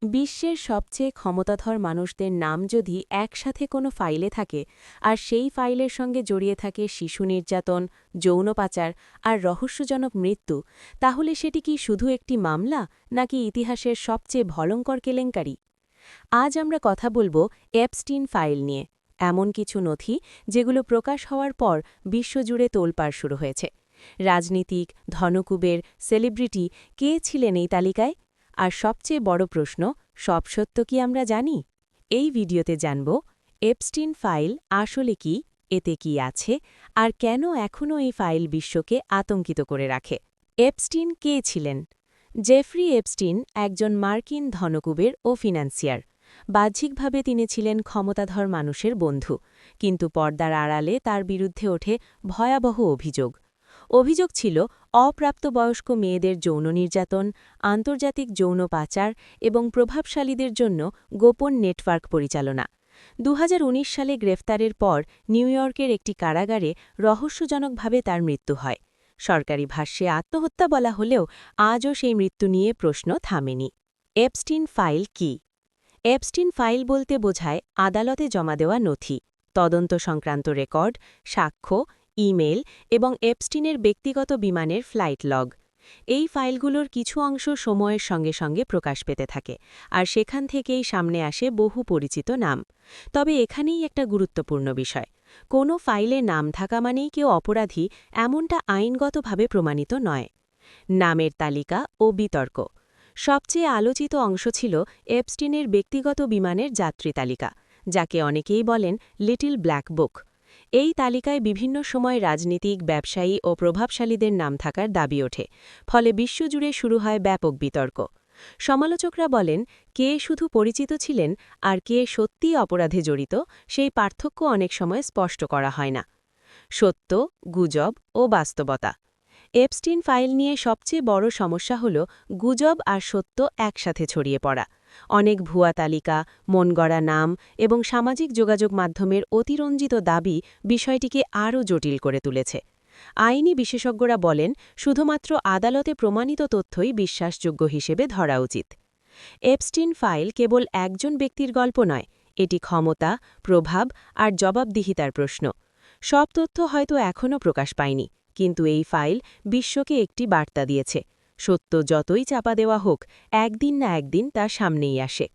বিশ্বের সবচেয়ে ক্ষমতাধর মানুষদের নাম যদি একসাথে কোনো ফাইলে থাকে আর সেই ফাইলের সঙ্গে জড়িয়ে থাকে শিশু নির্যাতন, যৌন পাচার আর রহস্যজনক মৃত্যু, তাহলে সেটি কি শুধু একটি মামলা নাকি ইতিহাসের সবচেয়ে ভয়ঙ্কর কেলেঙ্কারি? আজ আমরা কথা বলবো এপস্টিন ফাইল নিয়ে, এমন কিছু নথি যেগুলো প্রকাশ হওয়ার পর বিশ্বজুড়ে তোলপাড় শুরু হয়েছে। রাজনীতিক, ধনকুবের, সেলিব্রিটি কে ছিলেন এই তালিকায়? আর সবচেয়ে বড় প্রশ্ন, সব সত্য কি আমরা জানি? এই ভিডিওতে জানব এপস্টিন ফাইল আসলে কি, এতে কি আছে, আর কেন এখনও এই ফাইল বিশ্বকে আতঙ্কিত করে রাখে। এপস্টিন কে ছিলেন? জেফ্রি এপস্টিন একজন মার্কিন ধনকুবের ও ফিন্যান্সিয়ার। বাহ্যিকভাবে তিনি ছিলেন ক্ষমতাধর মানুষের বন্ধু, কিন্তু পর্দার আড়ালে তার বিরুদ্ধে ওঠে ভয়াবহ অভিযোগ। অভিযোগ ছিল অপ্রাপ্তবয়স্ক মেয়েদের যৌন নির্যাতন, আন্তর্জাতিক যৌন পাচার এবং প্রভাবশালীদের জন্য গোপন নেটওয়ার্ক পরিচালনা। ২০১৯ সালে গ্রেফতারের পর নিউ ইয়র্কের একটি কারাগারে রহস্যজনকভাবে তার মৃত্যু হয়। সরকারি ভাষ্যে আত্মহত্যা বলা হলেও আজও সেই মৃত্যু নিয়ে প্রশ্ন থামেনি। এপস্টিন ফাইল কি? এপস্টিন ফাইল বলতে বোঝায় আদালতে জমা দেওয়া নথি, তদন্ত সংক্রান্ত রেকর্ড, সাক্ষ্য, ইমেল এবং এপস্টিনের ব্যক্তিগত বিমানের ফ্লাইট লগ। এই ফাইলগুলোর কিছু অংশ সময়ের সঙ্গে সঙ্গে প্রকাশ পেতে থাকে, আর সেখান থেকেই সামনে আসে বহু পরিচিত নাম। তবে এখানেই একটা গুরুত্বপূর্ণ বিষয়, কোনো ফাইলে নাম থাকা মানেই কেউ অপরাধী এমনটা আইনগতভাবে প্রমাণিত নয়। নামের তালিকা ও বিতর্ক। সবচেয়ে আলোচিত অংশ ছিল এপস্টিনের ব্যক্তিগত বিমানের যাত্রী তালিকা, যাকে অনেকেই বলেন লিটল ব্ল্যাক বুক। এই তালিকায় বিভিন্ন সময় রাজনীতিক, ব্যবসায়ী ও প্রভাবশালীদের নাম থাকার দাবি ওঠে, ফলে বিশ্বজুড়ে শুরু হয় ব্যাপক বিতর্ক। সমালোচকরা বলেন, কে শুধু পরিচিত ছিলেন আর কে সত্যিই অপরাধে জড়িত, সেই পার্থক্য অনেক সময় স্পষ্ট করা হয় না। সত্য, গুজব ও বাস্তবতা। এপস্টিন ফাইল নিয়ে সবচেয়ে বড় সমস্যা হল গুজব আর সত্য একসাথে ছড়িয়ে পড়া। অনেক ভুয়া তালিকা, মনগড়া নাম এবং সামাজিক যোগাযোগ মাধ্যমের অতিরঞ্জিত দাবি বিষয়টিকে আরও জটিল করে তুলেছে। আইনি বিশেষজ্ঞরা বলেন, শুধুমাত্র আদালতে প্রমাণিত তথ্যই বিশ্বাসযোগ্য হিসেবে ধরা উচিত। এপস্টিন ফাইল কেবল একজন ব্যক্তির গল্প নয়, এটি ক্ষমতা, প্রভাব আর জবাবদিহিতার প্রশ্ন। সব তথ্য হয়তো এখনও প্রকাশ পায়নি, কিন্তু এই ফাইল বিশ্বকে একটি বার্তা দিয়েছে, সত্য যতই চাপা দেওয়া হোক, একদিন না একদিন তা সামনেই আসে।